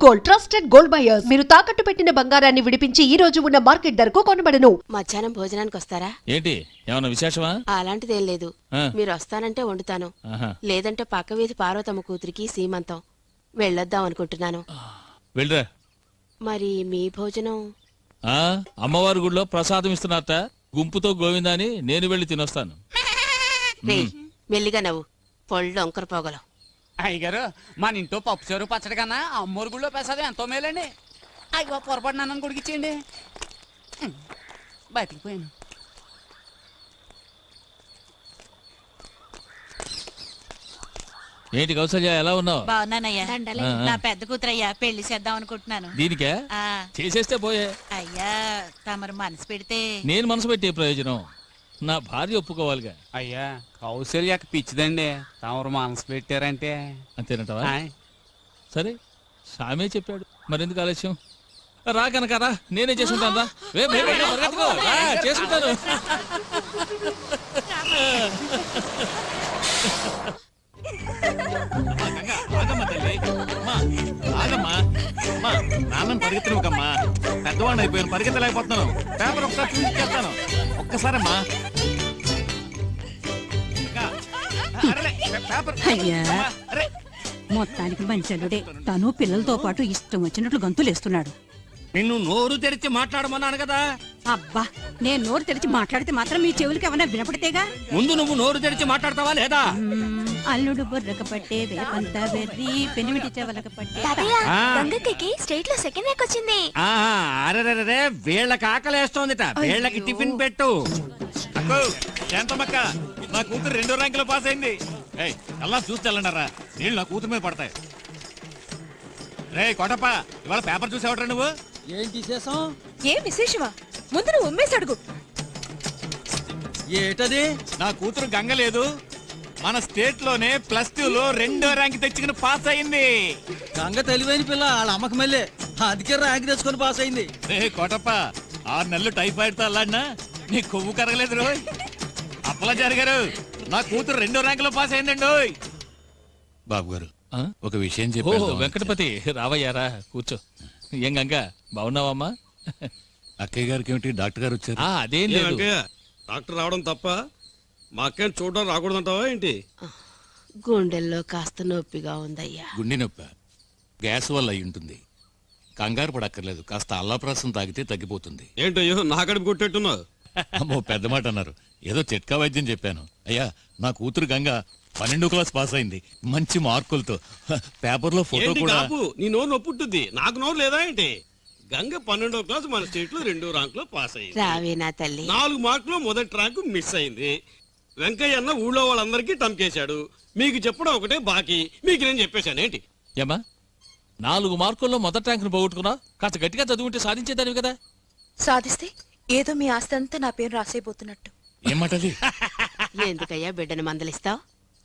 Gold, trusted gold buyers. మీరు తాకట్టు పెట్టిన బంగారాన్ని విడిపించి ఈ రోజు ఉన్న మార్కెట్ ధరకు కొనబడను. మధ్యాహ్నం భోజనానికి వస్తారా? ఏంటి ఏమన్నా విశేషమా? అలాంటిదేం లేదు. మీరు వస్తానంటే వండుతాను, లేదంటే పక్క వీధి పార్వతమ్మ కూతురికి సీమంతం వెళ్ళొద్దాం అనుకుంటున్నాను. వెళ్ళరా. మరి మీ భోజనం? అమ్మవారి గుడిలో ప్రసాదం ఇస్తున్నారట, గుంపుతో గోవిందాని నేను వెళ్ళి తినొస్తాను. మెల్లిగా నవ్వు, పొళ్ళు ఒంకర పోగలం. అయ్యగారు, మన ఇంట్లో పప్పు చారు పచ్చడి కన్నా అమ్మోరు గుళ్ళో ప్రసాదం ఎంతో మేలండి. అయ్యో పొరపాటు నన్ను కొడికిచ్చేయండి. బతికిపోయాను. ఏంటి కౌసల్య, ఎలా ఉన్నావు? బాగున్నానయ్యా. నా పెద్ద కూతురయ్యా, పెళ్లి చేద్దాం అనుకుంటున్నాను. దీనికే చేసేస్తే పోయే. అయ్యా తమరు మనసు పెడితే. నేను మనసు పెట్టే ప్రయోజనం, నా భార్య ఒప్పుకోవాలిగా. అయ్యా కౌశల్యకి పిచ్చిదండి, తమరు మనసు పెట్టారంటే. అంతేనంటావా? సరే, సామే చెప్పాడు, మరెందుకు ఆలస్యం? రా కనుక రా, నేనే చేసుకుంటాను. రా చేసుకుంటాను. నాన్నని పరిగెత్తనివ్వకమ్మా, పెద్దవాడిని అయిపోయాను, పరిగెత్తలేకపోతున్నాను. పేపర్ ఒకసారి చూపించేస్తాను, ఒక్కసారమ్మా. మొత్తానికి మంచలుడే, తను పిల్లలతో పాటు ఇష్టం వచ్చినట్లు గంతులేస్తున్నాడు. నిన్ను నోరు తెరిచి మాట్లాడమన్నాను కదా. అబ్బా, నేను నోరు తెరిచి మాట్లాడితే మాత్రం మీ చెవులకి ఏమన్నా వినపడితేగా. ముందు నువ్వు నోరు తెరిచి మాట్లాడతావా లేదా? అల్లుడు బుర్రక పట్టే వేపంత వెర్రి పెనిమిటి చెవలక పట్టే. గంగకి స్టేట్ లో సెకండ్ ర్యాంక్ వచ్చింది. అరే వీళ్ళకి ఆకలేస్తోందిట, వీళ్ళకి టిఫిన్ పెట్టు. శాంతమ్మక్క, నా కూతురు 2వ ర్యాంకులో పాస్ అయింది. అలా చూసి వెళ్ళండారా, నీళ్ళు నా కూతురు మీద పడతాయి. రే కోటప్ప, ఇవాళ పేపర్ చూసేవట్రా నువ్వు? ఏంటి విశేషం? ఏం విశేషమా? ముందు నువ్వు ఉమ్మేసి అడుగు. ఏటది? నా కూతురు గంగ లేదు, మన స్టేట్ లోనే +2లో 2వ ర్యాంక్ తెచ్చుకుని పాస్ అయింది. గంగ తెలివైన పిల్ల, వాళ్ళ అమ్మకి మళ్ళీ అందుకే ర్యాంక్ తెచ్చుకొని పాస్ అయింది. రే కోటప్ప, 6 నెలలు టైఫాయిడ్ తో అల్లాడినా నీ కొవ్వు కరగలేదు రోయ్. అప్పలా జరిగారు, నా కూతురు 2వ ర్యాంకులో పాస్ అయిందండి. బాబు గారు, ఒక విషయం చెప్పి. వెంకటపతి, రావయ్యారా, కూర్చో. ఏం గంగ, బాగున్నావమ్మా? అక్కయ్య గారికి ఏమిటి, డాక్టర్ గారు వచ్చారు? అదేం లేదు. డాక్టర్ రావడం తప్ప మా అక్కని చూడడం రాకూడదంటావా ఏంటి? గుండెల్లో కాస్త నొప్పిగా ఉందయ్యా. గుండె నొప్పి గ్యాస్ వల్ల అయి ఉంటుంది, కంగారు పడక్కర్లేదు. కాస్త అల్లాప్రాసం తాగితే తగ్గిపోతుంది. ఏంటయ్యో నా కడుపు కొట్టేట్టున్నావు? అమ్మో, పెద్ద మాట అన్నారు. ఏదో చిట్కా వైద్యం చెప్పాను. అయ్యా, నా కూతురు గంగ 12వ క్లాస్ పాస్ అయింది, మంచి మార్కులతో. పేపర్లో ఫోటో కూడా. నీ నోరు నొప్పుంటుంది, నాకు నోరు లేదా ఏంటి? గంగ 12వ క్లాస్ మన స్టేట్ లో 2వ ర్యాంక్ లో పాస్ అయింది. రావేనా తల్లి? 4 మార్కులో మొదటి ర్యాంకు మిస్ అయింది. వెంకయ్య అన్న ఊళ్ళో వాళ్ళందరికీ టంకేశాడు. మీకు చెప్పడం ఒకటే బాకీ, మీకు నేను చెప్పేశాను ఏంటి? ఏమా, 4 మార్కుల్లో మొదటి ర్యాంకును పోగొట్టుకున్నా? కాస్త గట్టిగా చదువుంటే సాధించేదానివి కదా. సాధిస్తే ఏదో మీ ఆస్తి అంతా నా పేరు రాసైపోతున్నట్టు. ఏమంటది? ఎందుకయ్యా బిడ్డను మందలిస్తావు?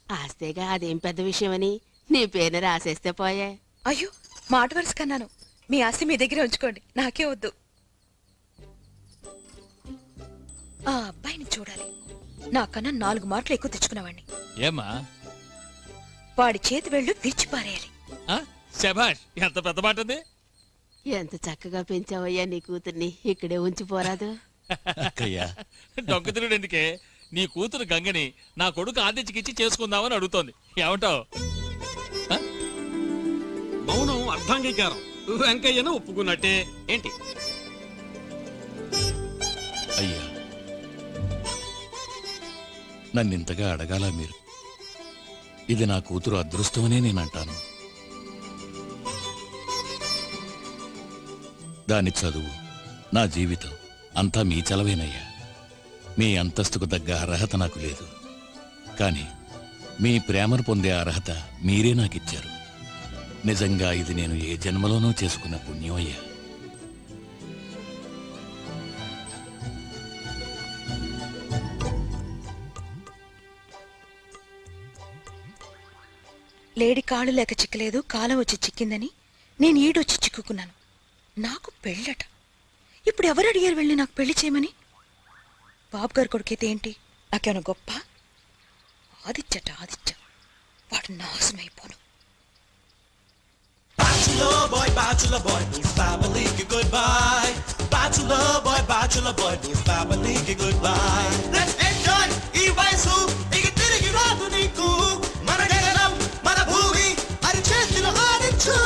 ఆస్తేగా, అదేం పెద్ద విషయమని నీ పేరుని రాసేస్తే పోయే. అయ్యో, మాట వరుస కన్నాను. మీ ఆస్తి మీ దగ్గర ఉంచుకోండి, నాకే వద్దు. ఆ అబ్బాయిని చూడాలి, నాకన్నా 4 మార్కులు ఎక్కువ తెచ్చుకున్నవాడిని. ఏమా, వాడి చేతి వెళ్ళు విరిచిపారేయాలి. శభాష్, ఎంత పెద్ద మాట ఉంది. ఎంత చక్కగా పెంచావయ్యా నీ కూతుర్ని, ఇక్కడే ఉంచిపోరాదు. దొంగతిరుడు ఎందుకే, నీ కూతురు గంగని నా కొడుకు ఆదిత్యకిచ్చి చేసుకుందామని అడుగుతోంది. ఏమంటావు? మౌనం అర్ధాంగీకారం. వెంకయ్యను ఒప్పుకున్నట్టే ఏంటి? అయ్యా, నన్నింతగా అడగాల మీరు? ఇది నా కూతురు అదృష్టమనే నేనంటాను. దాని చదువు, నా జీవితం అంతా మీ చలవేనయ్యా. మీ అంతస్తుకు తగ్గ అర్హత నాకు లేదు, కానీ మీ ప్రేమను పొందే అర్హత మీరే నాకిచ్చారు. నిజంగా ఇది నేను ఏ జన్మలోనూ చేసుకున్న పుణ్యం అయ్యా. లేడి కాళ్ళు లేక చిక్కలేదు, కాలం వచ్చి చిక్కిందని నేను ఈడొచ్చి చిక్కుకున్నాను. నాకు పెళ్ళట. ఇప్పుడు ఎవరు అడిగారు వెళ్ళి నాకు పెళ్లి చేయమని? బాబు గారు కొడుకైతే ఏంటి, నాకేమైనా గొప్ప? ఆదిత్యట ఆదిత్య, వాడు నాశనమైపోను. bachelor boy, whose family goodbye. Bachelor boy, whose family goodbye. Let's enjoy ఈ వయసు ఇక తిరిగి రాదు నీకు. మన గగనం మన భూమి అది చేతిలో ఆడించు.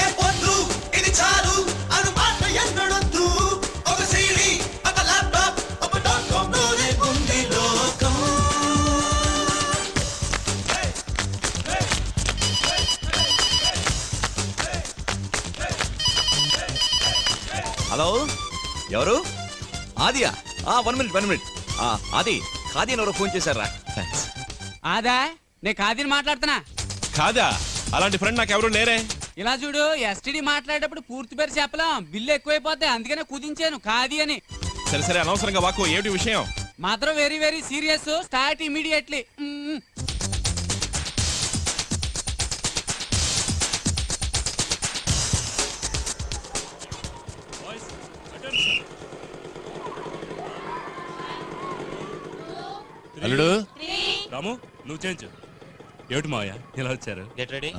ఏ పొద్దు ఇది చాలు అను మాట ఎన్నడొద్దు. ఒక సీడీ ఒక ల్యాప్టాప్ ఒక .com లోనే ఉంది లోకం. హలో ఎవరు? ఆదియా? 1 మినిట్. ఆది ఖాదీ ఎవరో ఫోన్ చేశారా? థ్యాంక్స్. ఆదా నేను ఖాదీని మాట్లాడుతున్నా. కాదా? అలాంటి ఫ్రెండ్ నాకు ఎవరు లేరే. ఇలా చూడు, ఎస్టీడీ మాట్లాడేటప్పుడు పూర్తి పేరు చెప్పలేం, బిల్లు ఎక్కువైపోతే, అందుకనే కుదించాను ఖాదీ అని. సరే అనవసరంగా వాకు ఏమిటి విషయం? మాత్రం very very serious, start immediately. అల్లుడు రాము నువ్వు చేయించు. ఏమిటి మావయ్య ఇలా వచ్చారు? Get ready.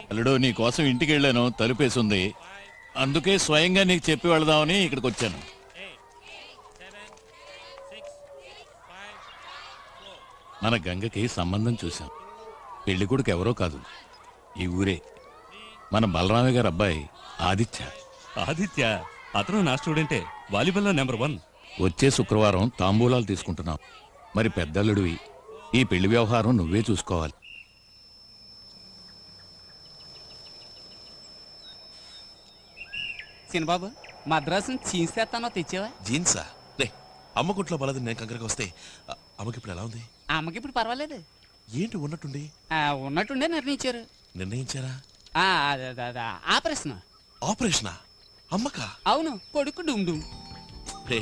అల్లుడు నీ కోసం ఇంటికి వెళ్ళాను, తలుపేసింది. అందుకే స్వయంగా నీకు చెప్పి వెళదామని ఇక్కడికి వచ్చాను. మన గంగకి సంబంధం చూశాం. పెళ్లి కొడుకు ఎవరో కాదు, ఈ ఊరే మన బలరామయ్య గారు అబ్బాయి ఆదిత్య. ఆదిత్య అతను నా స్టూడెంటే, వాలీబాల్లో నెంబర్ 1. వచ్చే శుక్రవారం తాంబూలాలు తీసుకుంటున్నాం. మరి పెద్దల్లుడివి, ఈ పెళ్లి వ్యవహారం నువ్వే చూసుకోవాలి. సినబాబు, మద్రాసు జీన్స్ తెస్తానో తెచ్చావా? జీన్సా? రే అమ్మకుట్లో బలది నేను కంకరకు వస్తే అమ్మకి ఇప్పుడు ఎలా ఉంది? అమ్మకి ఇప్పుడు పర్వాలేదు. ఏంటి ఉన్నట్టుండి? ఉన్నట్టుండే నిర్ణయించారు. నిర్ణయించారా? ఆపరేషన్. ఆపరేషనా? అమ్మకా? అవును, కొడుకు డుమ్ డుమ్. రే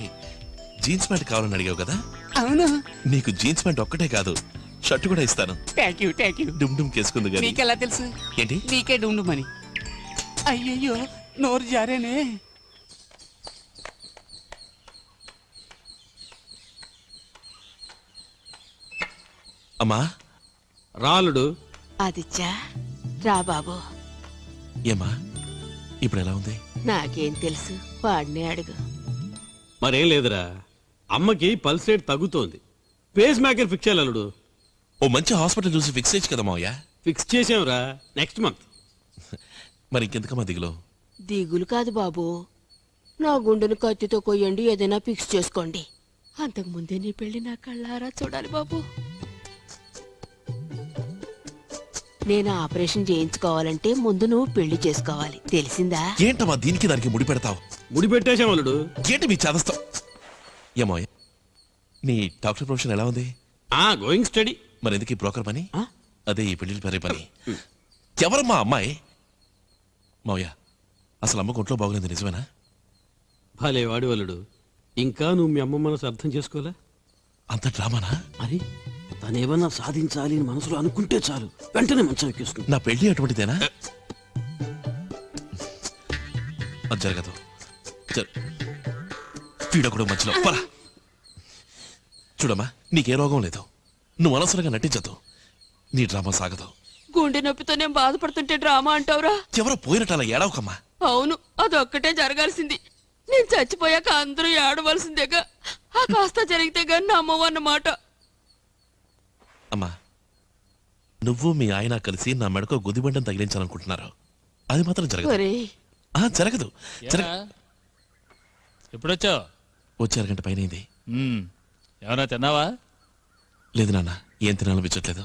జీన్స్ ప్యాంట్ కావాలని అడిగావు కదా? అవును. నీకు జీన్స్ ప్యాంట్ ఒక్కటే కాదు, షర్ట్ కూడా ఇస్తాను. Thank you. డుమ్ డుమ్ కేసుకుంది గాని. నీకెలా తెలుసు? ఏంటి? నీకే డుమ్ డుమ్ అని. అయ్యయ్యో నోరు జారేనే. అమ్మా రాలుడు. ఆదిత్య రా బాబు. ఏమ్మా ఇప్పుడు ఎలా ఉంది? నాకేం తెలుసు, వాడినే అడుగు. మరేం లేదురా, అమ్మకి పల్స్ రేట్ తగ్గుతోంది. పేస్ మేకర్ ఫిక్స్ చేయాలి అల్లుడు. ఓ మంచి హాస్పిటల్ చూసి ఫిక్స్ చేయొచ్చు కదా మావయ్య. ఫిక్స్ చేసావురా, నెక్స్ట్ మంత్. మరి ఇంకెందుకమ్మా దిగులో? దిగులు కాదు బాబు, నా గుండెను కత్తితో కొయ్యండి, ఏదైనా ఫిక్స్ చేసుకోండి. అంతకు ముందే నీ పెళ్లి నా కళ్ళారా చూడాలి బాబు. నేను ఆపరేషన్ చేయించుకోవాలంటే ముందు నువ్వు పెళ్లి చేసుకోవాలి, తెలిసిందా? ఏంటమ్మా దీనికి దానికి ముడి పెడతావు? ముడి పెట్టేశాం అల్లుడు. ఏంటి మీ చేదస్తావు? ఏమోయ్ నీ డాక్టర్ ప్రొఫెషన్ ఎలా ఉంది? Going study. మరి ఎందుకు ఈ బ్రోకర్ పని? అదే ఈ పెళ్లి పరే పని. ఎవరమ్మా అమ్మాయి? మావయ్య అసలు అమ్మకు ఒంట్లో బాగులేదు నిజమేనా? భలే వాడి అల్లుడు, ఇంకా నువ్వు మీ అమ్మ మనసు అర్థం చేసుకోలే. అంత డ్రామానా? మరి తనేమన్నా సాధించాలి అని మనసులో అనుకుంటే చాలు, వెంటనే మంచం ఎక్కేస్తుంది. నా పెళ్లి అటువంటిదేనా? అది జరగదు. వీడొకడు మధ్యలో పరా. చూడమ్మా నీకే రోగం లేదు, నువ్వు అనవసరంగా నటించద్దు, నీ డ్రామా సాగదు. గుండె నొప్పితో నేను బాధపడుతుంటే డ్రామా అంటావురా? ఎవరో పోయినట్టు అలా ఏడవకమ్మా. అవును, అదొక్కటే జరగాల్సింది. నేను చచ్చిపోయాక అందరూ ఏడవలసిందేగా, ఆ కాస్త జరిగితే గాని నమ్మవన్నమాట. అమ్మా నువ్వు మీ ఆయన కలిసి నా మెడకు గుదిబండం తగిలించాలనుకుంటున్నారు, అది మాత్రం జరగదు. జరగదు. ఎప్పుడొచ్చావు? వచ్చే అరగంట పైన అయింది. ఏమన్నా తిన్నావా? లేదు నాన్న, ఏం తినాలనిపించట్లేదు.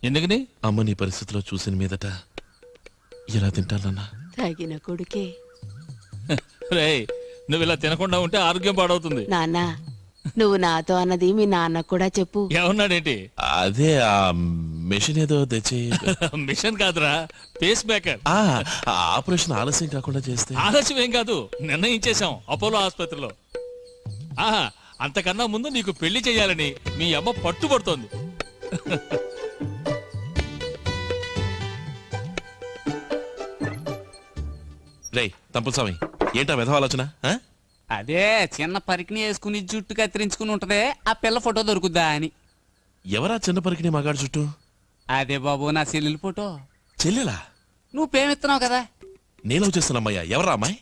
ఎందుకని? అమ్మ నీ పరిస్థితిలో చూసిన మీదట ఎలా తింటానన్నా? తగిన కొడుకే. రేయ్ నువ్వు ఇలా తినకుండా ఉంటే ఆరోగ్యం పాడవుతుంది. నాన్న నువ్వు నాతో అన్నది మీ నాన్న కూడా చెప్పు. ఏమన్నాడేంటి? అదే ఆ మెషిన్ ఏదో తెచ్చి. మిషన్ కాదురా, పేస్ మేకర్. ఆపరేషన్ ఆలస్యం కాకుండా చేస్తే. ఆలస్యం ఏం కాదు, నిర్ణయించేశాం అపోలో ఆసుపత్రిలో. అంతకన్నా ముందు నీకు పెళ్లి చేయాలని మీ అమ్మ పట్టుబడుతోంది. రేయ్ తంపుస్వామి, ఏంటా మెధ ఆలోచన? అదే చిన్న పరికిని వేసుకుని జుట్టు కత్తిరించుకుని ఉంటదే, ఆ పిల్ల ఫోటో దొరుకుద్దా అని. ఎవరా చిన్న పరికిని మగాడు చుట్టూ? అదే బాబు, నా చెల్లెలి ఫోటో. చెల్లెలా? నువ్వు పేమెత్తున్నావు కదా, నేను లవ్ చేస్తున్న అమ్మాయి ఎవరా అమ్మాయి?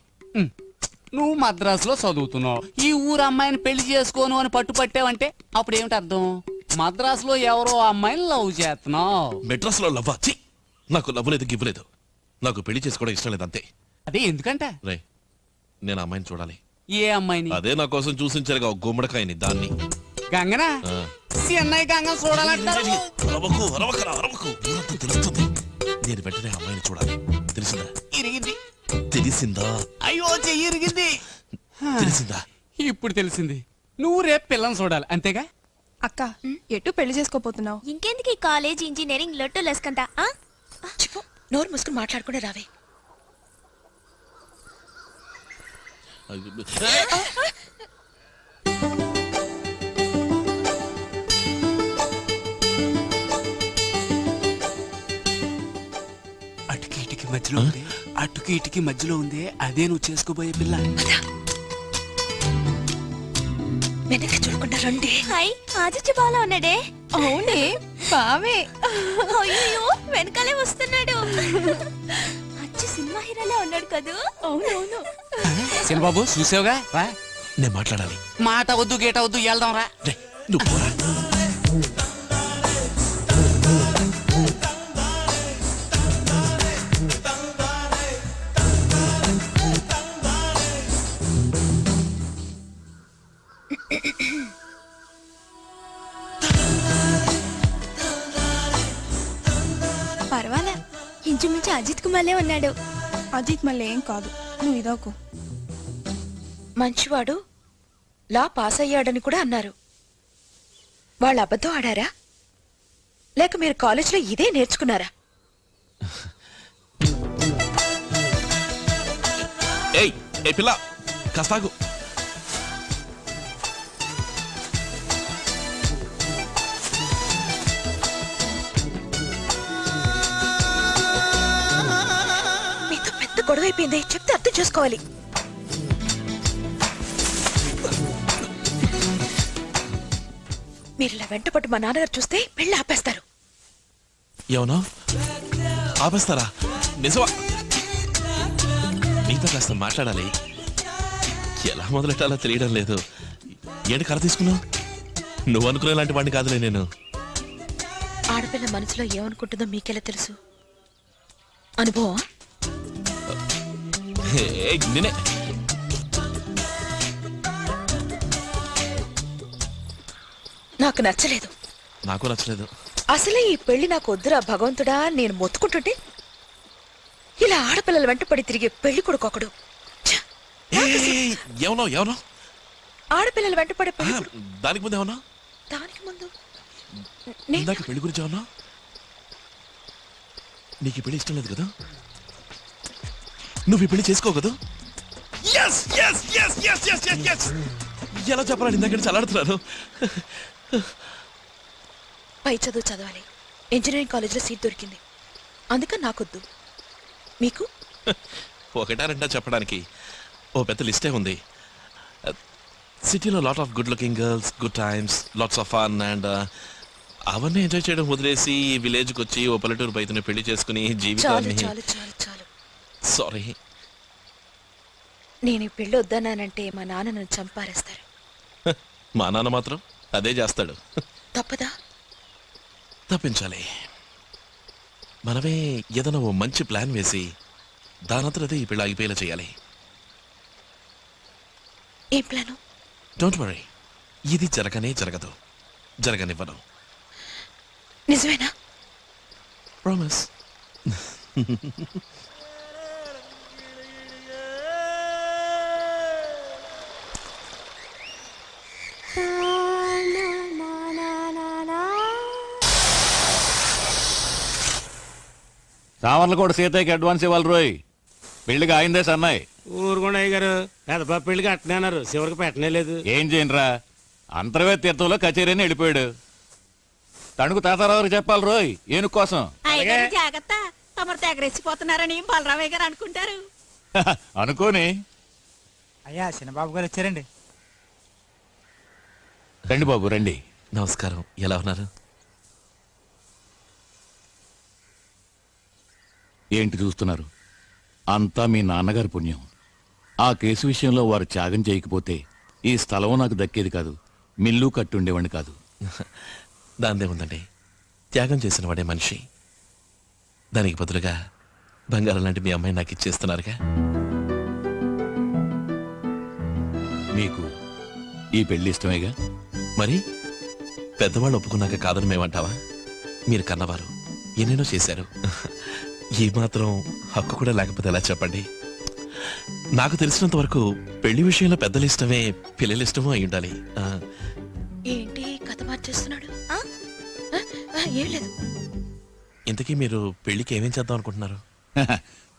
నువ్వు మద్రాసులో చదువుతున్నావు, ఈ ఊరు అమ్మాయిని పెళ్లి చేసుకోను అని పట్టుపట్టావంటే అప్పుడు ఏమిటి అర్థం? మద్రాసులో ఎవరో అమ్మాయిని లవ్ చేస్తున్నావు. మెడ్రాస్ లో లవ్వా? ఛీ! నాకు లవ్ లేదు గివ్వలేదు. నాకు పెళ్లి చేసుకోవడం ఇష్టం లేదు అంతే. అదే ఎందుకంటే రే, నేను ఆ అమ్మాయిని చూడాలి. ఏ అమ్మాయిని? అదే నా కోసం చూసించారుగా గుమ్మడికాయని, దాన్ని. గంగనా? చెన్నై గంగ చూడాలంటారు. అరవకు అరవకరా అరవకు, ఊరంతా తెలుస్తుంది. నేను వెంటనే ఆ అమ్మాయిని చూడాలి. తెలిసిందా? ఇరిగింది. తెలిసిందా? అయ్యో చెయ్యి ఇరిగింది. తెలిసిందా? ఇప్పుడు తెలిసింది. నువ్వు రేపు పిల్లని చూడాలి అంతేగా? అక్క ఎటు పెళ్లి చేసుకోపోతున్నావు? ఇంకెందుకు ఈ కాలేజ్ ఇంజనీరింగ్ లొట్టు లెస్కంతా? చెప్పు, నోరు మూసుకుని మాట్లాడుకునే రావే. అటుకి ఇటుకి మధ్యలో ఉంది, అటుకి ఇటుకి మధ్యలో ఉంది, అదే నువ్వు చేసుకోబోయే పిల్ల. వెనక్కి చూడకుండా రండి. హాయ్, ఆదిత్య బాలా ఉన్నాడే. అవునే బావే. అయ్యో వెనకాలే వస్తున్నాడు. అచ్చి సినిమా హీరోలా ఉన్నాడు కదూ. అవునవును. శనిబాబు చూసావుగా, రా. నేను మాట్లాడాలి. మాట వద్దు గేట వద్దు, వెళ్దాం రా. నువ్వు పోరా. పర్వాలా, ఇంచుమించు అజిత్ కుమార్లే ఉన్నాడు. అజిత్ మళ్ళీ ఏం కాదు, నువ్వు ఇదోకు. మంచివాడు, లా పాస్ అయ్యాడని కూడా అన్నారు. వాళ్ళు అబద్ధం ఆడారా, లేక మీరు కాలేజీలో ఇదే నేర్చుకున్నారా? ఏయ్ ఏ పిల్ల, కాస్తాగు. మీతో పెద్ద గొడవ అయిపోయింది, చెప్తే అర్థం చేసుకోవాలి. మీరు ఇలా వెంటపట్టు మా నాన్నగారు చూస్తే పెళ్లి ఆపేస్తారు. ఏమన్నా ఆపేస్తారా? నిజమా? నీతో కాస్త మాట్లాడాలి. ఎలా మొదలెట్టాలో తెలియడం లేదు. ఏంటి కర తీసుకున్నావు? నువ్వు అనుకునే లాంటి వాడిని కాదులే నేను. ఆడపిల్ల మనసులో ఏమనుకుంటుందో మీకెలా తెలుసు? అనుభవం? నేనే. నాకు నచ్చలేదు. నాకు నచ్చలేదు. అసలే ఈ పెళ్లి నాకు వద్దురా భగవంతుడా నేను మొత్తుకుంటుంటే ఇలా ఆడపిల్లల వెంట పడి తిరిగే పెళ్లి కొడుకొకడు. ఏమన్నా ఆడపిల్లల వెంట పడే పెళ్లి దానికి ముందు ఏమన్నా? దానికి ముందు ఇందాక పెళ్లి గురించి ఏమన్నా? నీకు పెళ్లి ఇష్టం లేదు కదా? నువ్వు ఈ పెళ్లి చేసుకో కదా? ఎలా చెప్పాలని ఇందాక చల్లాడుతున్నాను. పై చదువు చదవాలి, ఇంజనీరింగ్ కాలేజీలో సీట్ దొరికింది, అందుకని నాకొద్దు. మీకు ఒకటా రెండా చెప్పడానికి ఓ పెద్ద లిస్టే ఉంది. సిటీలో lot of good looking girls, good times, lots of fun and అవన్నీ ఎంజాయ్ చేయడం వదిలేసి విలేజ్కి వచ్చి ఓ పల్లెటూరు బయటనే పెళ్లి చేసుకుని జీవితాన్ని. చాలు చాలు చాలు. సారీ, నేను ఈ పెళ్లి వద్దన్నానంటే మా నాన్న నన్ను చంపారేస్తారు. మా నాన్న మాత్రం అదే చేస్తాడు. తప్పదా? తప్పించాలి. మనమే ఏదైనా ఓ మంచి ప్లాన్ వేసి దానంతరదే ఈ పెళ్లి ఆగిపోయేలా చేయాలి. ఏం ప్లాను? డోంట్ వరీ, ఇది జరగనే జరగదు, జరగనివ్వను. నిజమేనా? ప్రామిస్. సావర్లకోట సీతయ్యకి అడ్వాన్స్ ఇవ్వాలి రోయ్. పెళ్లికి ఆయిందే సన్నాయి. ఊరుకోండి అయ్య గారు, పెద్ద పెళ్లికి అట్టనే అన్నారు, చివరికి పెట్టనే లేదు. ఏం చేయనురా, అంతర్వేద తీర్థంలో కచేరీని వెళ్ళిపోయాడు. తణుకు తాతారావు చెప్పాలి రోయ్ ఏనుగు కోసం. అయ్యగారు జాగ్రత్త, తమరు తెగరెచ్చిపోతున్నారని బలరామయ్య గారు అనుకుంటారు. అనుకోని. అయ్యా చిన్నబాబు గారు వచ్చారండి. రండి బాబు రండి. నమస్కారం, ఎలా ఉన్నారు? ఏంటి చూస్తున్నారు? అంతా మీ నాన్నగారి పుణ్యం. ఆ కేసు విషయంలో వారు త్యాగం చేయకపోతే ఈ స్థలం నాకు దక్కేది కాదు, మిల్లు కట్టుండేవాడిని కాదు. దాందే ఉందండి, త్యాగం చేసిన వాడే మనిషి. దానికి బదులుగా బంగారం లాంటి మీ అమ్మాయి నాకు ఇచ్చేస్తున్నారుగా. మీకు ఈ పెళ్లి ఇష్టమేగా? మరి పెద్దవాళ్ళు ఒప్పుకున్నాక కాదని మేమంటావా? మీరు కన్నవారు ఎన్నెన్నో చేశారు. ఈ మాత్రం హక్కు కూడా లేకపోతే ఎలా చెప్పండి? నాకు తెలిసినంత వరకు పెళ్లి విషయంలో పెద్దల ఇష్టమే పిల్లల ఇష్టమో అయి ఉండాలి. ఏంటి కథ మార్చేస్తున్నాడు? ఏం లేదు. ఇంతకీ మీరు పెళ్లికి ఏమేం చేద్దాం అనుకుంటున్నారు?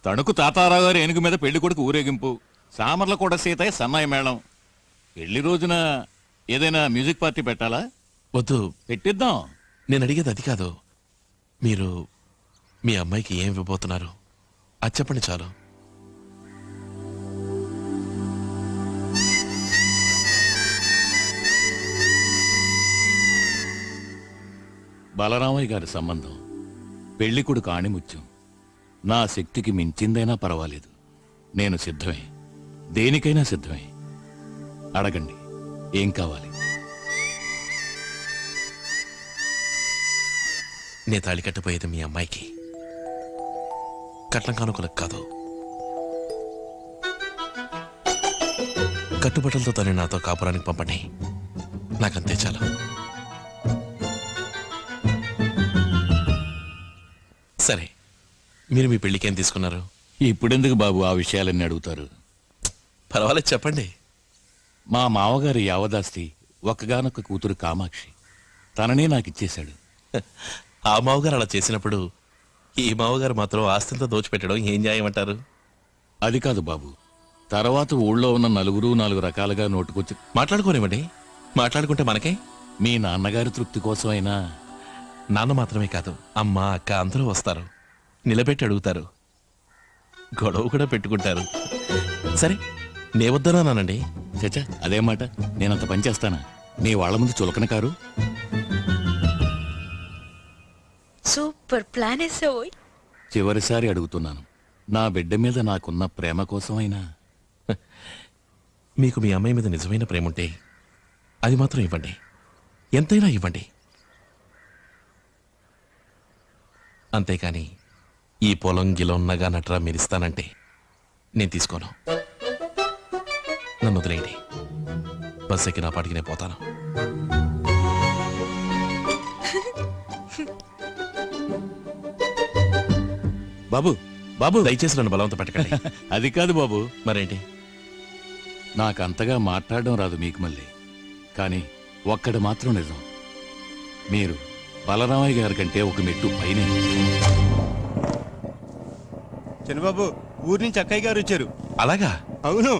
తణుకు తాతారావు గారి ఏనుగు మీద పెళ్లి కొడుకు ఊరేగింపు, సామర్ల కూడా సీతయ్య సన్నాయి మేళం. పెళ్లి రోజున ఏదైనా మ్యూజిక్ పార్టీ పెట్టాలా? వద్దు, పెట్టిద్దాం. నేను అడిగేది అది కాదు. మీరు మీ అమ్మాయికి ఏం ఇవ్వబోతున్నారు అది చెప్పండి చాలు. బలరామయ్య గారి సంబంధం పెళ్లి కొడుకు ఆణిముత్యం. నా శక్తికి మించిందైనా పర్వాలేదు, నేను సిద్ధమే, దేనికైనా సిద్ధమే. అడగండి, ఏం కావాలి? నే తాళి కట్టబోయేది మీ అమ్మాయికి, కట్నం కానుకలకు కాదు. కట్టుబట్టలతో తను నాతో కాపురానికి పంపండి, నాకంతే చాలు. సరే, మీరు మీ పెళ్లికి ఏం తీసుకున్నారు? ఇప్పుడెందుకు బాబు ఆ విషయాలన్నీ అడుగుతారు? పర్వాలేదు చెప్పండి. మా మావగారి యావదాస్తి ఒక్కగానొక్క కూతురు కామాక్షి, తననే నాకిచ్చేశాడు. ఆ మావగారు అలా చేసినప్పుడు ఈ మావగారు మాత్రం ఆస్తితో దోచిపెట్టడం ఏం న్యాయమంటారు? అది కాదు బాబు, తర్వాత ఊళ్ళో ఉన్న నలుగురు నాలుగు రకాలుగా నోటుకొచ్చి మాట్లాడుకోనివ్వండి. మాట్లాడుకుంటే మనకే. మీ నాన్నగారి తృప్తి కోసమైనా. నాన్న మాత్రమే కాదు, అమ్మ అక్క అందరూ వస్తారు, నిలబెట్టి అడుగుతారు, గొడవ కూడా పెట్టుకుంటారు. సరే, నే వద్దనానండి. చచ్చా, అదే మాట, నేనంత పని చేస్తానా? నీ వాళ్ళ ముందు చులకన కారు. Super plan వేసావోయ్. చివరిసారి అడుగుతున్నాను, నా బిడ్డ మీద నాకున్న ప్రేమ కోసమైనా. మీకు మీ అమ్మాయి మీద నిజమైన ప్రేమ ఉంటే అది మాత్రం ఇవ్వండి, ఎంతైనా ఇవ్వండి. అంతేకాని ఈ పొలం గిలం నగా నట్రా మీరిస్తానంటే నేను తీసుకోను. నన్ను వదిలేయండి, బస్ ఎక్కి నా పాటికి నేను పోతాను. బాబు బాబు, దయచేసి నన్ను బలవంత పెట్టకండి. అది కాదు బాబు. మరేంటి? నాకంతగా మాట్లాడడం రాదు మీకు మళ్ళీ, కానీ ఒక్కటి మాత్రం నిజం, మీరు బలరామయ్య గారి కంటే ఒక మెట్టు పైనే. చంద్రబాబు, ఊరి నుంచి అక్కయ్య గారు వచ్చారు. అలాగా? అవును.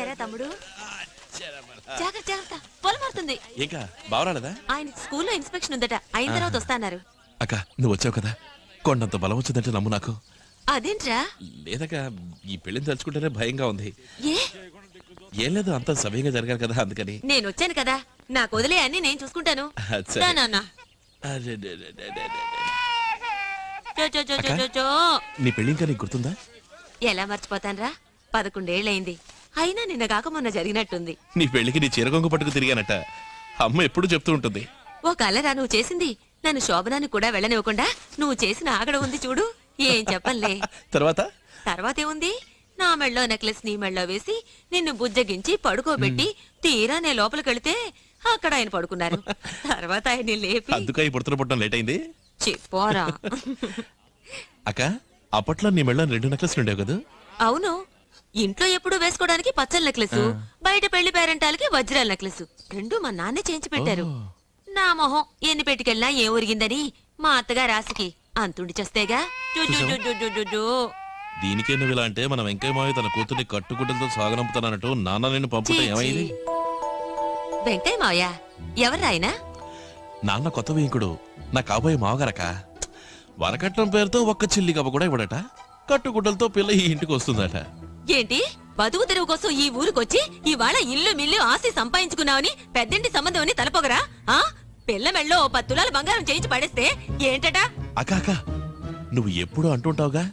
ఎరా తమ్ముడు, జాగ్రత్త జాగ్రత్త, పొలం మారుతుంది. ఇంకా బావరాలేదా? ఆయన స్కూల్లో ఇన్స్పెక్షన్ ఉందట, అయిన తర్వాత వస్తాన్నారు. అక్క, నువ్వు వచ్చావు కదా, కొండంత బలం వచ్చిందంటే నమ్ము నాకు. అదేంట్రా? లేదక్క, ఈ పెళ్లిని తలుచుకుంటేనే భయంగా ఉంది. ఏ? ఏం లేదు, అంతా సవ్యంగా జరగాలి కదా, అందుకని. నేను వచ్చాను కదా, నాకు వదిలే అన్ని నేను చూసుకుంటాను. సరే. రా నాన్న. చో, చో, చో, చో, చో, చో. నీ పెళ్లి ఇంకా నీకు గుర్తుందా? ఎలా మర్చిపోతాన్రా, 11 ఏళ్ళయింది. అయినా నిన్న కాక మొన్న జరిగినట్టుంది. నీ పెళ్లికి నీ చీరకొంగు పట్టుకు తిరిగానట, అమ్మ ఎప్పుడు చెప్తూ ఉంటుంది. ఓ కలరా నువ్వు చేసింది? నన్ను శోభనానికి కూడా వెళ్ళనివ్వకుండా నువ్వు చేసిన ఆగడ ఉంది చూడు, ఏం చెప్పంలే. తర్వాతేముంది, నా మెళ్ళో నెక్లెస్ నీ మెళ్ళో వేసి నిన్ను బుజ్జగించి పడుకోబెట్టి తీరా నే లోపలికెళితే అక్కడ ఆయన పడుకున్నారు. తర్వాత ఆయన్ని లేపి అందుక ఈ పుడతలు పుట్టడం లేట్ అయింది. చెప్పోరా. అక్క, అప్పట్లో నీ మెళ్ళో 2 నెక్లెస్లు ఉండేవి కదా? అవును, ఇంట్లో ఎప్పుడు వేసుకోవడానికి పచ్చల నెక్లెస్, బయట పెళ్లి పేరెంటాలకి వజ్రాల నెక్లెస్, 2 మా నాన్నే చేయించి పెట్టారు. నా మొహం ఎన్ని పెట్టుకెళ్ళినా ఏం ఒరిగిందని మా అత్తగా రాసికి అంతుండి చేస్తేగా. దీనికే నువ్వు ఇలా అంటే, మన వెంకయ్య మావి తన కూతుర్ని కట్టుకుంటలతో సాగనంపుతానట్టు నాన్న నిన్ను పంపుతా ఏమైంది? వెంకయ్య మావయ్య ఎవరాయన? నాన్న కొత్త వేంకుడు, నా కాబోయే మావగారక. వరకట్నం పేరుతో ఒక్క చిల్లి కవ్వ కూడా ఇవ్వడట, కట్టుకుంటలతో పిల్ల ఈ ఇంటికి వస్తుందట. ఏంటి బతుకు తెరువు కోసం ఈ ఊరికొచ్చి ఇవాళ ఇల్లు మిల్లు ఆస్తి సంపాదించుకున్నావని పెద్దంటి సంబంధం అని తలపోగరా ఆ పిల్ల మెళ్ళో 10 తులాల బంగారం చేయించి పడేస్తే ఏంటట? అక్క నువ్వు ఎప్పుడూ అంటుంటావుగా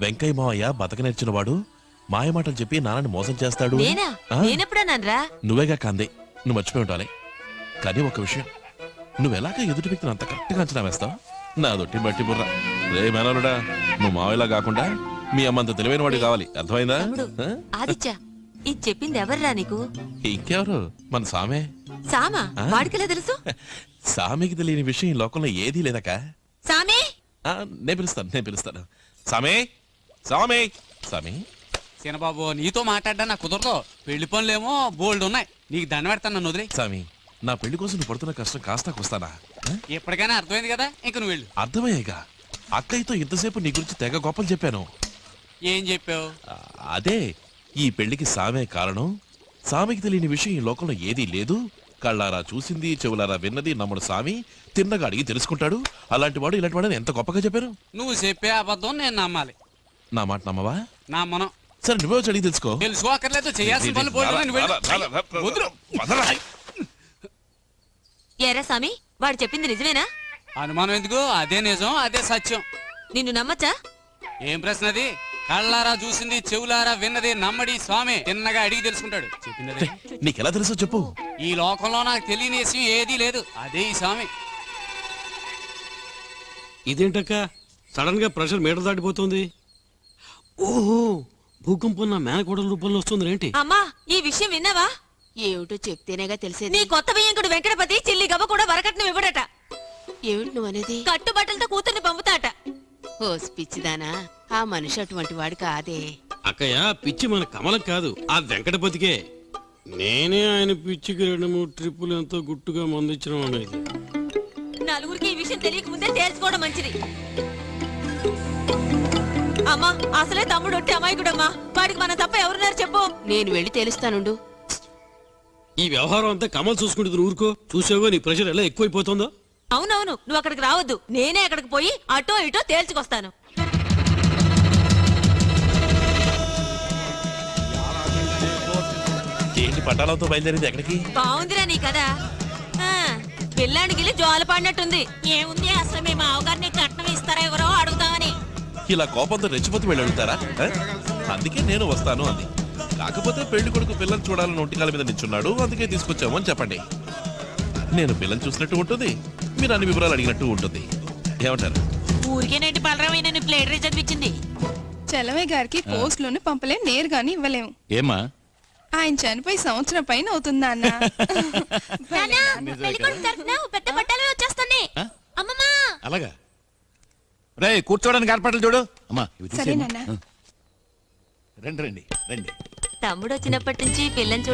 వెంకయ్య మావయ్య బతక నేర్చినవాడు మాయమాటలు చెప్పి నాన్నని మోసం చేస్తాడు. నేనా? నేనెప్పుడన్నాన్రా? నువ్వేగా కాందే, నువ్వు మర్చిపోయి ఉండాలి. కానీ ఒక విషయం, నువ్వెలాగా ఎదుటి వ్యక్తిని అంత కరెక్ట్గా అంచనా వేస్తావు? నా దొట్టి బట్టి బుర్ర. రే మేనలుడా, నువ్వు మావయ్యలా కాకుండా మీ అమ్మంత తెలివైన వాడు కావాలి, అర్థమైందా? ఆదిత్య, ఇది చెప్పింది ఎవర్రా నీకు? ఇంకెవరు? మన సామే. సామా? వాడికెలా తెలుసు? సామికి తెలియని విషయం ఈ లోకంలో ఏదీ లేదక్క. సామే? నేను పిలుస్తాను. సామే, సామే, సామే. సీనబాబు, నీతో మాట్లాడ్డా నాకు కుదరదు. పెళ్లి పనులేమో బోల్డ్ ఉన్నాయి. నీకు దండ పెడతాను, నన్ను వదిలే. సామి, నా పెళ్లి కోసం నువ్వు పడుతున్న కష్టం కాస్తా వస్తానా? ఎప్పటికైనా అర్థమైంది కదా, ఇంక నువ్వు వెళ్ళు. అర్థమయ్యాగా. అక్కయ్యతో ఇంతసేపు నీ గురించి తెగ గొప్పలు చెప్పాను. ఏం చెప్పావు? అదే, ఈ పెళ్లికి సామే కారణం. సామికి తెలియని విషయం ఈ లోకంలో ఏదీ లేదు. కళ్ళారా చూసింది, చెవులారా విన్నది నమ్ముడు సామి. తిన్నగా అడిగి తెలుసుకుంటాడు. అలాంటి వాడు ఇలాంటి వాడు ఎంత గొప్పగా చెప్పారు. నువ్వు చెప్పే అబద్ధం నేను నమ్మాలి. నా మాట నమ్మవా? నమ్మను. సరే, నువ్వే వచ్చి అడిగి తెలుసుకో. తెలుసుకోకర్లేదు, చేయాల్సిన పనులు బోల్డ్ ఉన్నాయి, నువ్వు వెళ్ళు. ఏరా సామి, వాడు చెప్పింది నిజమేనా? అనుమానం ఎందుకు? అదే నిజం, అదే సత్యం. నిన్ను నమ్మచ్చా? ఏం ప్రశ్న అది? కళ్ళారా చూసింది, చెవులారా విన్నది నమ్మడి స్వామి. తిన్నగా అడిగి తెలుసుకుంటాడు. చెప్పింది నీకెలా తెలుసో చెప్పు. ఈ లోకంలో నాకు తెలియని విషయం ఏదీ లేదు, అదే ఈ స్వామి. ఇదేంటక్క సడన్ గా ప్రెషర్ మీటర్ దాటిపోతుంది? ఓహో, భూకంపం నా మేనకోడల రూపంలో వస్తుంది ఏంటి? అమ్మా, ఈ విషయం విన్నావా? ఏమిటో చెప్తేనేగా తెలిసేది. నీ కొత్త బియ్యంకుడు వెంకటపతి చిల్లి గవ్వ కూడా వరకట్నం ఇవ్వడట. ఏమిటి నువ్వు అనేది? కట్టుబట్టలతో కూతుర్ని పంపుతాట. ఓ పిచ్చిదానా, ఆ మనిషి అటువంటి వాడు కాదే. అక్కయ్య, పిచ్చి మన కమలం కాదు, ఆ వెంకటపతికే. నేనే ఆయన పిచ్చికి 2-3 ట్రిప్పులు ఎంతో గుట్టుగా మందించడం అనేది. నలుగురికి ఈ విషయం తెలియకముందే తేల్చుకోవడం మంచిది. అమ్మా, అసలే తమ్ముడు ఒట్టి అమాయకుడమ్మా. వాడికి మనం తప్ప ఎవరున్నారు చెప్పు. నేను వెళ్ళి తెలుస్తానుండు. ఈ వ్యవహారం అంతా కమల్ చూసుకుంటుంది. ఊరుకో, చూసావో నీ ప్రెషర్ ఎలా ఎక్కువైపోతుందో. అవునవును, నువ్వు అక్కడికి రావద్దు. నేనే అక్కడికి పోయి అటో ఇటో తేల్చుకొస్తాను. ఏంటి పట్టాలతో బయలుదేరింది ఎక్కడికి? బాగుందిరా నీ కదా. పిల్లాడికి వెళ్ళి జోల పడినట్టుంది. ఏముంది, అసలు మీ మావగారిని కట్నం ఇస్తారా ఎవరో అడుగుతామని. ఇలా కోపంతో రెచ్చిపోతూ వెళ్ళి అడుగుతారా? అందుకే నేను వస్తాను అంది. కాకపోతే పెళ్లి కొడుకు పిల్లలు చూడాలని ఒంటికాల మీద నిల్చున్నాడు, అందుకే తీసుకొచ్చాము అని చెప్పండి. నేను పిల్లలు చూసినట్టు ఉంటుంది, మీరు అన్ని వివరాలు అడిగినట్టు ఉంటుంది. ఏమంటారు? ఊరికేనండి బలరామైన ప్లేట్ చదివించింది. చలమయ్య గారికి పోస్టులోనే పంపలేం, నేరుగాని ఇవ్వలేము. ఏమా, ఆయన చనిపోయి సంవత్సరం పైన అవుతుందా అన్న? పెద్ద బట్టలు వచ్చేస్తున్నాయి. అమ్మమ్మా, అలాగా? రే, కూర్చోడానికి ఏర్పాట్లు చూడు. అమ్మా, రండి రండి రండి. తమ్ముడు వచ్చినప్పటి నుంచి పిల్లని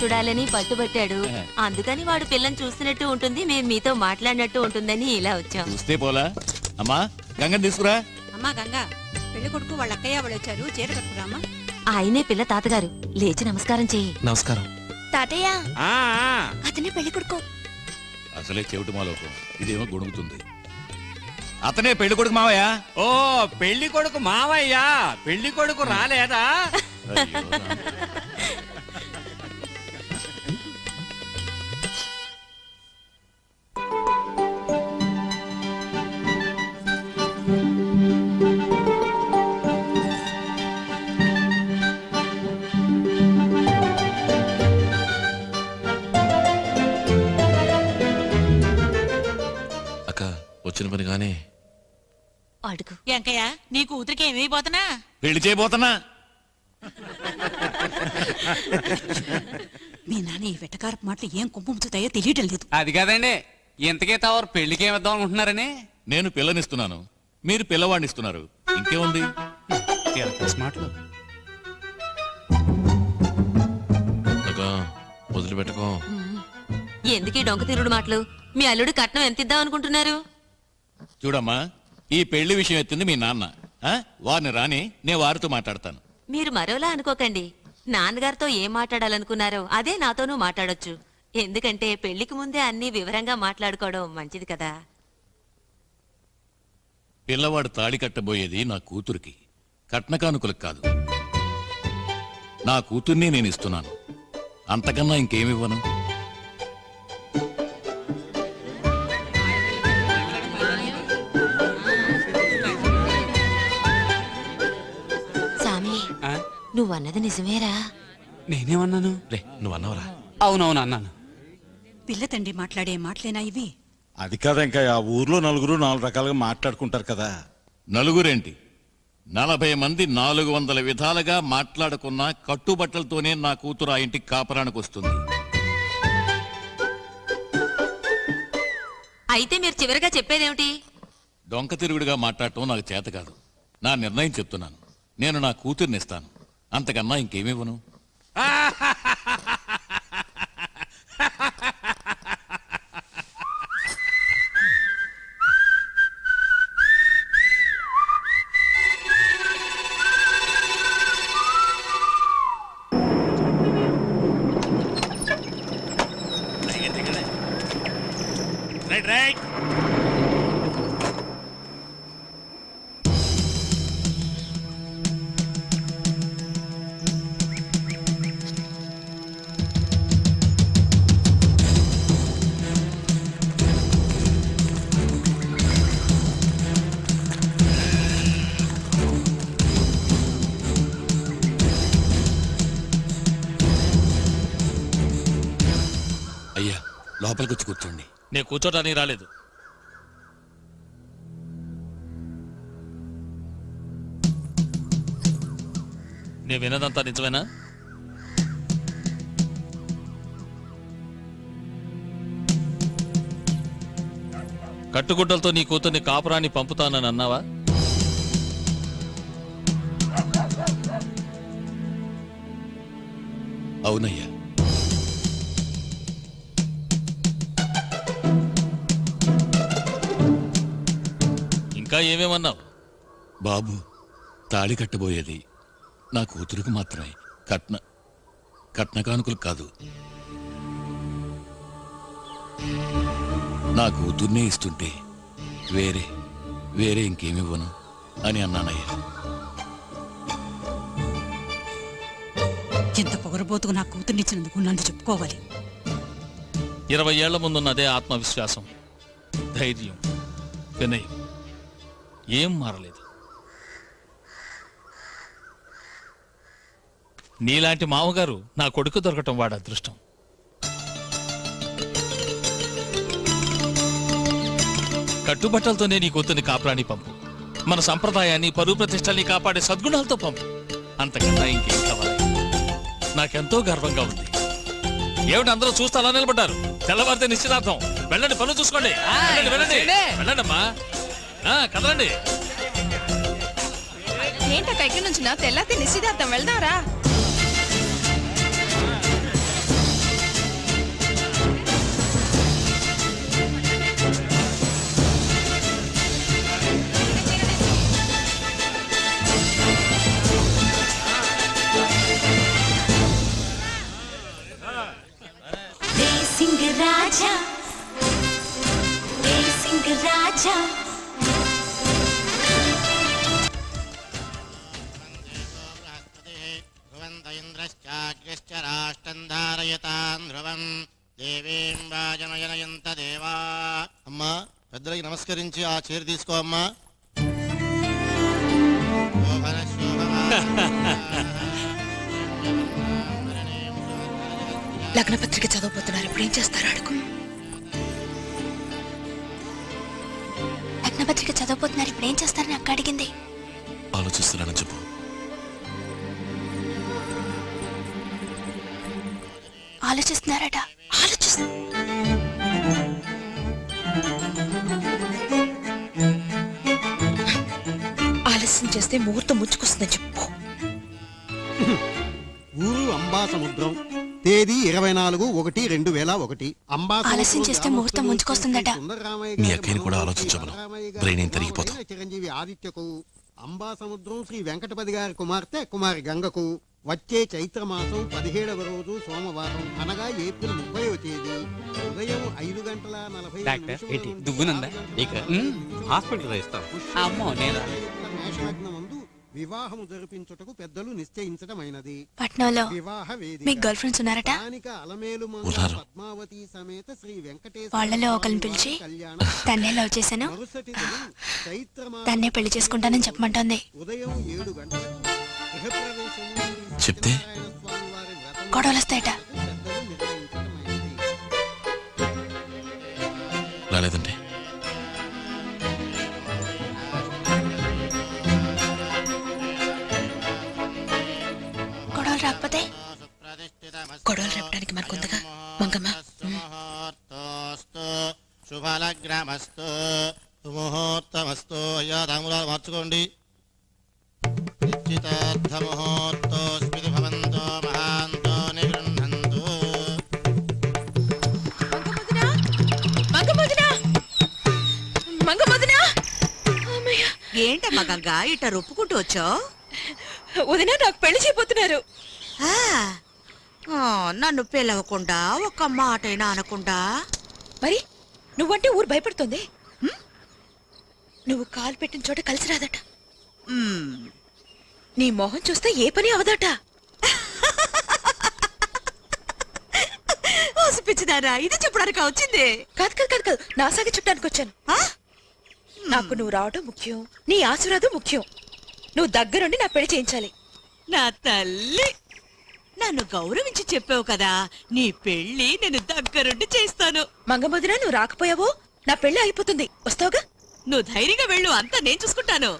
చూడాలని పట్టుబట్టాడు. అందుకని వాడు పిల్లని చూస్తున్నట్టు ఉంటుంది, మేము మీతో మాట్లాడినట్టు ఉంటుందని ఇలా వచ్చాం. చూస్తే పోలా? అమ్మా, గంగని తీసుకురా. అమ్మా గంగా, పెళ్లి కొడుకు వాళ్ళ అక్కయ్య వాళ్ళు వచ్చారు, చీర కట్టుకురామ్మా. ఆయనే పిల్ల తాతగారు, లేచి నమస్కారం చెయ్యి. నమస్కారం. తాతయ్య, అతనే పెళ్లి కొడుకు. అసలే చెవిటి మాలోకం, ఇదేమో గొడుగుతుంది. అతనే పెళ్లి కొడుకు మావయ్య. ఓ, పెళ్లి కొడుకు మావయ్యా? పెళ్లి కొడుకు రాలేదా? అక్క, వచ్చిన పనిగానే అడుగు. వెంకయ్య, నీ కూతురికి ఏమైపోతున్నా? పెళ్లి చేయబోతున్నా. మీ నాన్న ఈ వెటకారపు మాటలు ఏం కుంపుతాయో తెలియటం లేదు. అది కాదండి, ఇంతకే తవరు పెళ్లికి ఏమిద్దాం అనుకుంటున్నారని. నేను పిల్లనిస్తున్నాను, మీరు పిల్లవాడిని ఇస్తున్నారు. ఇంకేముంది? మాటలు వదిలిపెట్టుకో. ఎందుకీ డొంక తిరుడు మాటలు? మీ అల్లుడు కట్నం ఎంత ఇద్దాం అనుకుంటున్నారు? చూడమ్మా, ఈ పెళ్లి విషయం ఎత్తింది మీ నాన్న. వారిని రాని, నేను వారితో మాట్లాడతాను. మీరు మరోలా అనుకోకండి. నాన్నగారితో ఏం మాట్లాడాలనుకున్నారో అదే నాతోనూ మాట్లాడొచ్చు. ఎందుకంటే పెళ్లికి ముందే అన్ని వివరంగా మాట్లాడుకోవడం మంచిది కదా. పిల్లవాడు తాళి కట్టబోయేది నా కూతురికి, కట్నకానుకలకు కాదు. నా కూతుర్ని నేను ఇస్తున్నాను, అంతకన్నా ఇంకేమివ్వను. సామి, నువ్వన్నది నిజమేరా? నేనేమన్నాను? రే నువ్వు అన్నవరా? అవునవును అన్నాను. పిల్ల తండ్రి మాట్లాడే మాటలేనా ఇవి? అది కాదు, ఇంకా ఆ ఊర్లో నలుగురు 4 రకాలుగా మాట్లాడుకుంటారు కదా. నలుగురేంటి, 40 మంది 400 విధాలుగా మాట్లాడుకున్న కట్టుబట్టలతోనే నా కూతురు ఆ ఇంటికి కాపరానికి వస్తుంది. అయితే మీరు చివరిగా చెప్పేదేమిటి? డొంక తిరుగుడుగా మాట్లాడటం నాకు చేత కాదు. నా నిర్ణయం చెప్తున్నాను. నేను నా కూతుర్ని ఇస్తాను, అంతకన్నా ఇంకేమివ్వను. Right right. అయ్యా, లోపలికి వచ్చి కూర్చోండి. నేను కూర్చోటానికి రాలేదు. నేను వినదంతా నిజమేనా? కట్టుగుడ్డలతో నీ కూతుర్ని కాపురాన్ని పంపుతానని అన్నావా? అవునయ్యా. ఇంకా ఏమేమన్నావు? బాబు, తాళి కట్టబోయేది నా కూతురికి మాత్రమే, కట్న కానుకలు కాదు. నా కూతుర్నే ఇస్తుంటే వేరే ఇంకేమివ్వను అని అన్నానయ్యా. ఎంత పొగరబోతుకు నా కూతుర్నిచ్చినందుకు నన్ను చెప్పుకోవాలి. 20 ఏళ్ల ముందున్న అదే ఆత్మవిశ్వాసం, ధైర్యం, వినయం ఏం మారలేదు. నీలాంటి మామగారు నా కొడుకు దొరకటం వాడు అదృష్టం. కట్టుబట్టలతోనే నీ కూతుర్ని కాపురాన్ని పంపు. మన సంప్రదాయాన్ని, పరువు ప్రతిష్టల్ని కాపాడే సద్గుణాలతో పంపు. అంతకన్నా ఇంకేం కావాలి? నాకెంతో గర్వంగా ఉంది. ఏమిటి అందరూ చూస్తే అలా నిలబడ్డారు? తెల్లవారితే నిశ్చితార్థం. వెళ్ళండి, పనులు చూసుకోండి. వెళ్ళండి వెళ్ళండమ్మా, కదలండి. ఏంటక్క ఎక్కడి నుంచి నా తెల్లారితే నిశ్చితార్థం, వెళ్దాంరా. రాజా రాజా అమ్మా, పెద్దలకి నమస్కరించి ఆ చీర తీసుకో అమ్మా. లగ్నపత్రిక చదవబోతున్నారు, ఇప్పుడు ఏం చేస్తారో అడుగు. లగ్నపత్రిక చదవబోతున్నారు, ఇప్పుడు ఏం చేస్తారని అక్క అడిగింది. ఆలోచిస్తున్నానని చెప్పు. ఆలోచిస్తున్నారట. ఆలస్యం చేస్తే ముహూర్తం ముచ్చుకొస్తుందని చెప్పు. ఊరు అంబాసముద్రం, తేదీ 24/1/2001. ఆలస్యం చేస్తే ముహూర్తం ముంచుకొస్తుందట. మీ అక్కని కూడా ఆలోచించమను, బ్రెయిన్ ఏం తిరిగిపోతాం. చిరంజీవి ఆదిత్యకు, అంబాసముద్రం శ్రీ వెంకటపతి గారి కుమార్తె కుమారి గంగకు వచ్చే చైత్రమాసం 17వ రోజు సోమవారం, అనగా ఏప్రిల్ 30వ తేదీ ఉదయం 5:40 దువ్వునుందా? మేషలగ్నమందు వివాహము జరిపించుటకు పెద్దలు నిశ్చయించడమైనది. పట్నంలో వివాహ వేదిక మీకు గర్ల్ ఫ్రెండ్స్ ఉన్నారట? స్థానిక అలమేలు మంగ పద్మావతి సమేత శ్రీ వెంకటేశ్వర వాళ్ళలో ఒకరిని పిలిచి తన్నే లవ్ చేశాను, తన్నే పెళ్లి చేసుకుంటానని చెప్పమంటోంది. ఉదయం 7 గంటలకు గృహప్రవేశము చెప్తే గొడవలు వస్తాయట. రాలేదండి. గొడవలు రాకపోతే గొడవలు రేపడానికి మనకుందిగా మంగమ్మ. శుభలగ్రమస్తు సుముహూర్తమస్తు. అయ్యా తాంబూలాలు మార్చుకోండి. నిశ్చితార్థముహూర్తోస్మితి భవంతో మహాంతో నిగృహంతు. ఏంటమ్మా గంగా ఇట్ట రొప్పుకుంటూ వచ్చావు? వదినా నాకు పెళ్లి చేయబోతున్నారు. నన్ను పిలవకుండా ఒక్క మాటైనా అనకుండా. మరి నువ్వంటే ఊరు భయపడుతుంది. నువ్వు కాలు పెట్టిన చోట కలిసి రాదట. నీ మొహం చూస్తే ఏ పని అవదట. పిచ్చిదారా, ఇది చెప్పడానికి వచ్చింది? కాదు కాదు కాదు కాదు, నా సాగి చుట్టానికి వచ్చాను. నాకు నువ్వు రావడం ముఖ్యం, నీ ఆశీర్వాదం ముఖ్యం. నువ్వు దగ్గరుండి నా పెళ్లి చేయించాలి. నా తల్లి, నన్ను గౌరవించి చెప్పావు కదా, నీ పెళ్లి నేను దగ్గరుండి చేస్తాను. మంగమదిన నువ్వు రాకపోయావో నా పెళ్లి అయిపోతుంది. వస్తావుగా? నువ్వు ధైర్యంగా వెళ్ళు, అంతా నేను చూసుకుంటాను.